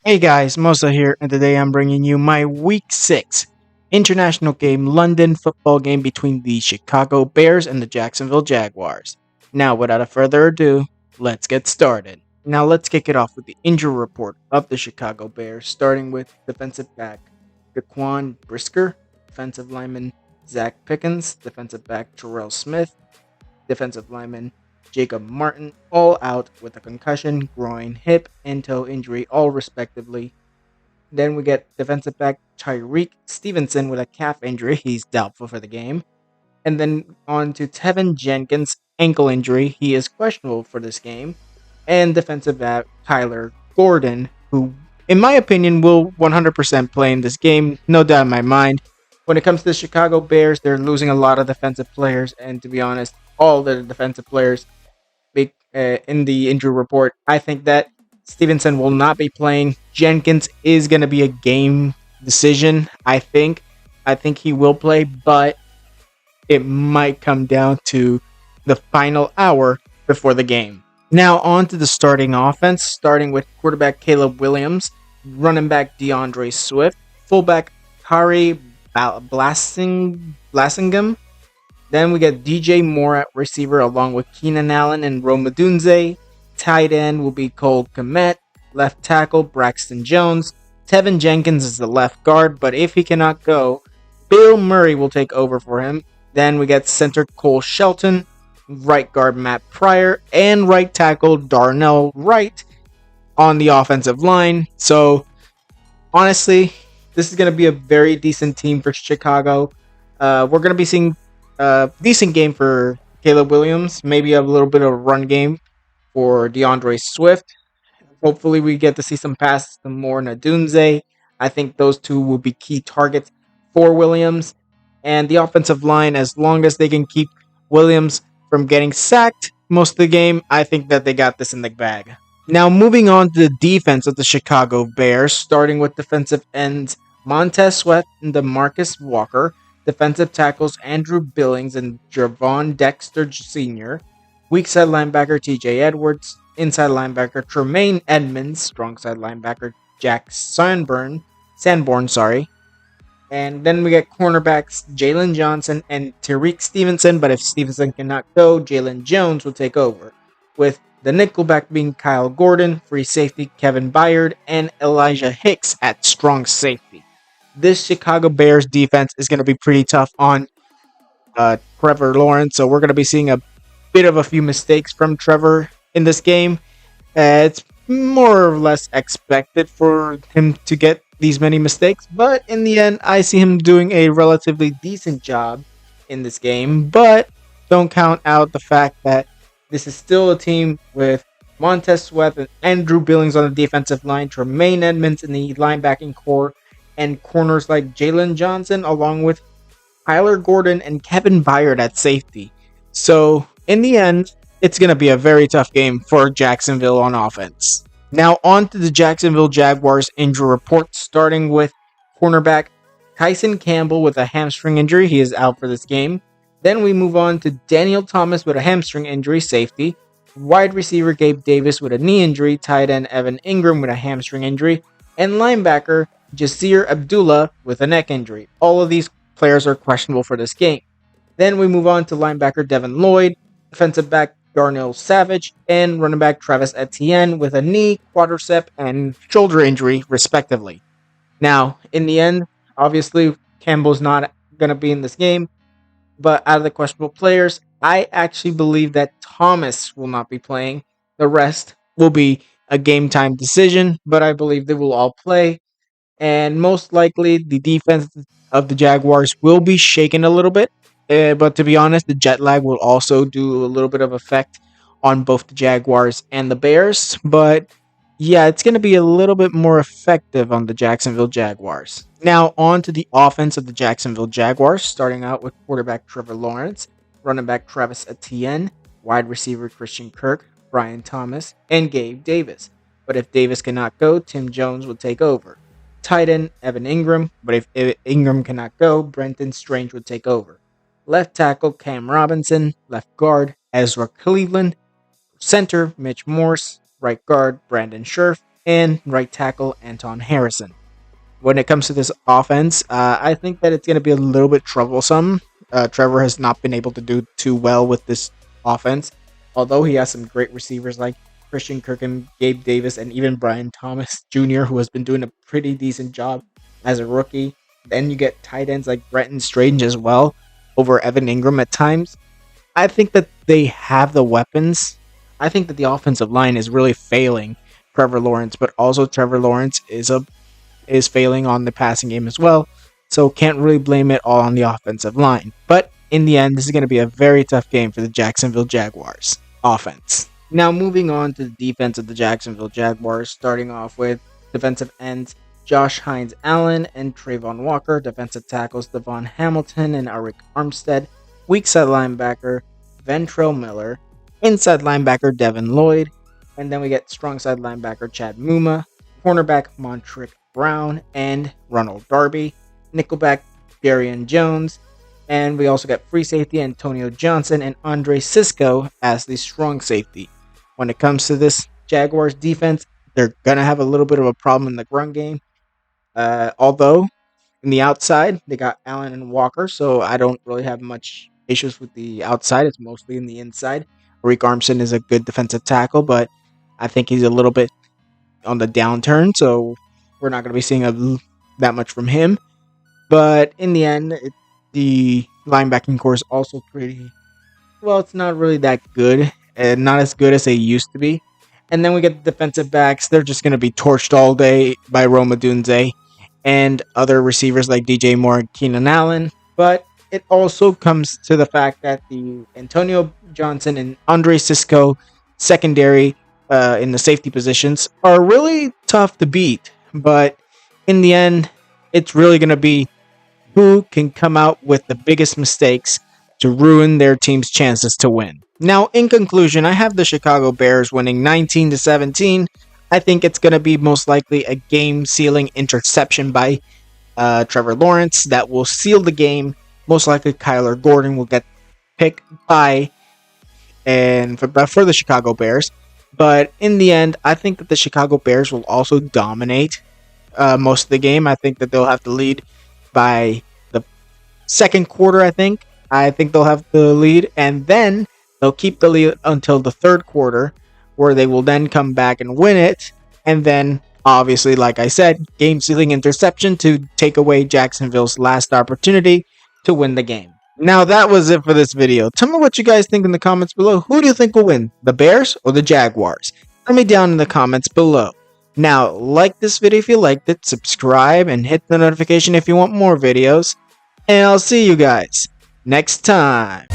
Hey guys, Mosa here, and today I'm bringing you my Week 6 international game London football game between the Chicago Bears and the Jacksonville Jaguars. Now, without further ado, let's get started. Now, let's kick it off with the injury report of the Chicago Bears, starting with defensive back Daquan Brisker, defensive lineman Zach Pickens, defensive back Terrell Smith, defensive lineman Jacob Martin, all out with a concussion, groin, hip, and toe injury, all respectively. Then we get defensive back Tyreek Stevenson with a calf injury. He's doubtful for the game. And then on to Tevin Jenkins, ankle injury. He is questionable for this game. And defensive back Tyler Gordon, who, in my opinion, will 100% play in this game. No doubt in my mind. When it comes to the Chicago Bears, they're losing a lot of defensive players. And to be honest, all the defensive players in the injury report. I think that Stevenson will not be playing. Jenkins is going to be a game decision. I think he will play, but it might come down to the final hour before the game. Now on to the starting offense, starting with quarterback Caleb Williams, running back DeAndre Swift, fullback Kari Blassingham, then we get DJ Moore at receiver along with Keenan Allen and Rome Odunze. Tight end will be Cole Kmet. Left tackle Braxton Jones. Tevin Jenkins is the left guard, but if he cannot go, Bill Murray will take over for him. Then we get center Cole Shelton, right guard Matt Pryor, and right tackle Darnell Wright on the offensive line. So honestly, this is going to be a very decent team for Chicago. We're going to be seeing decent game for Caleb Williams. Maybe a little bit of a run game for DeAndre Swift. Hopefully, we get to see some passes to Moore and Adunze. I think those two will be key targets for Williams. And the offensive line, as long as they can keep Williams from getting sacked most of the game, I think that they got this in the bag. Now, moving on to the defense of the Chicago Bears, starting with defensive ends Montez Sweat and DeMarcus Walker, defensive tackles Andrew Billings and Javon Dexter Sr., weak side linebacker TJ Edwards, inside linebacker Tremaine Edmonds, strong side linebacker Jack Sanborn, and then we get cornerbacks Jalen Johnson and Tariq Stevenson, but if Stevenson cannot go, Jalen Jones will take over, with the nickelback being Kyle Gordon, free safety Kevin Byard, and Elijah Hicks at strong safety. This Chicago Bears defense is going to be pretty tough on Trevor Lawrence, so we're going to be seeing a bit of a few mistakes from Trevor in this game. It's more or less expected for him to get these many mistakes, but in the end, I see him doing a relatively decent job in this game. But don't count out the fact that this is still a team with Montez Sweat and Andrew Billings on the defensive line, Tremaine Edmonds in the linebacking core, and corners like Jalen Johnson, along with Tyler Gordon and Kevin Byard at safety. So, in the end, it's going to be a very tough game for Jacksonville on offense. Now, on to the Jacksonville Jaguars injury report, starting with cornerback Tyson Campbell with a hamstring injury. He is out for this game. Then we move on to Daniel Thomas with a hamstring injury, safety. Wide receiver Gabe Davis with a knee injury. Tight end Evan Ingram with a hamstring injury. And linebacker Jasir Abdullah with a neck injury. All of these players are questionable for this game. Then we move on to linebacker Devin Lloyd, defensive back Darnell Savage, and running back Travis Etienne with a knee, quadricep, and shoulder injury, respectively. Now, in the end, obviously, Campbell's not going to be in this game, but out of the questionable players, I actually believe that Thomas will not be playing. The rest will be a game time decision, but I believe they will all play. And most likely, the defense of the Jaguars will be shaken a little bit. But to be honest, the jet lag will also do a little bit of effect on both the Jaguars and the Bears. But yeah, it's going to be a little bit more effective on the Jacksonville Jaguars. Now, on to the offense of the Jacksonville Jaguars, starting out with quarterback Trevor Lawrence, running back Travis Etienne, wide receiver Christian Kirk, Brian Thomas, and Gabe Davis. But if Davis cannot go, Tim Jones will take over. Tight end Evan Ingram, but if Ingram cannot go, Brenton Strange would take over. Left tackle Cam Robinson, left guard Ezra Cleveland, center Mitch Morse, right guard Brandon Scherf, and right tackle Anton Harrison. When it comes to this offense, I think that it's going to be a little bit troublesome. Trevor has not been able to do too well with this offense, although he has some great receivers like Christian Kirkham, Gabe Davis, and even Brian Thomas Jr., who has been doing a pretty decent job as a rookie. Then you get tight ends like Brenton Strange as well over Evan Ingram at times. I think that they have the weapons. I think that the offensive line is really failing Trevor Lawrence, but also Trevor Lawrence is failing on the passing game as well. So can't really blame it all on the offensive line. But in the end, this is going to be a very tough game for the Jacksonville Jaguars offense. Now moving on to the defense of the Jacksonville Jaguars, starting off with defensive ends Josh Hines-Allen and Trayvon Walker, defensive tackles Devon Hamilton and Arik Armstead, weak side linebacker Ventrell Miller, inside linebacker Devin Lloyd, and then we get strong side linebacker Chad Muma, cornerback Montrick Brown and Ronald Darby, nickelback Darian Jones, and we also get free safety Antonio Johnson and Andre Sisco as the strong safety. When it comes to this Jaguars defense, they're going to have a little bit of a problem in the run game. Although, in the outside, they got Allen and Walker, so I don't really have much issues with the outside. It's mostly in the inside. Arik Armstead is a good defensive tackle, but I think he's a little bit on the downturn, so we're not going to be seeing that much from him. But in the end, the linebacking core is also pretty, well, it's not really that good, and not as good as they used to be. And then we get the defensive backs. They're just going to be torched all day by Rome Odunze and other receivers like DJ Moore and Keenan Allen. But it also comes to the fact that the Antonio Johnson and Andre Sisco secondary in the safety positions are really tough to beat. But in the end, it's really going to be who can come out with the biggest mistakes to ruin their team's chances to win. Now, in conclusion, I have the Chicago Bears winning 19-17. I think it's going to be most likely a game-sealing interception by Trevor Lawrence that will seal the game. Most likely, Kyler Gordon will get picked by and for the Chicago Bears. But in the end, I think that the Chicago Bears will also dominate most of the game. I think that they'll have the lead by the second quarter, I think they'll have the lead, and then they'll keep the lead until the third quarter, where they will then come back and win it. And then, obviously, like I said, game-sealing interception to take away Jacksonville's last opportunity to win the game. Now, that was it for this video. Tell me what you guys think in the comments below. Who do you think will win, the Bears or the Jaguars? Tell me down in the comments below. Now, like this video if you liked it, subscribe, and hit the notification if you want more videos. And I'll see you guys next time.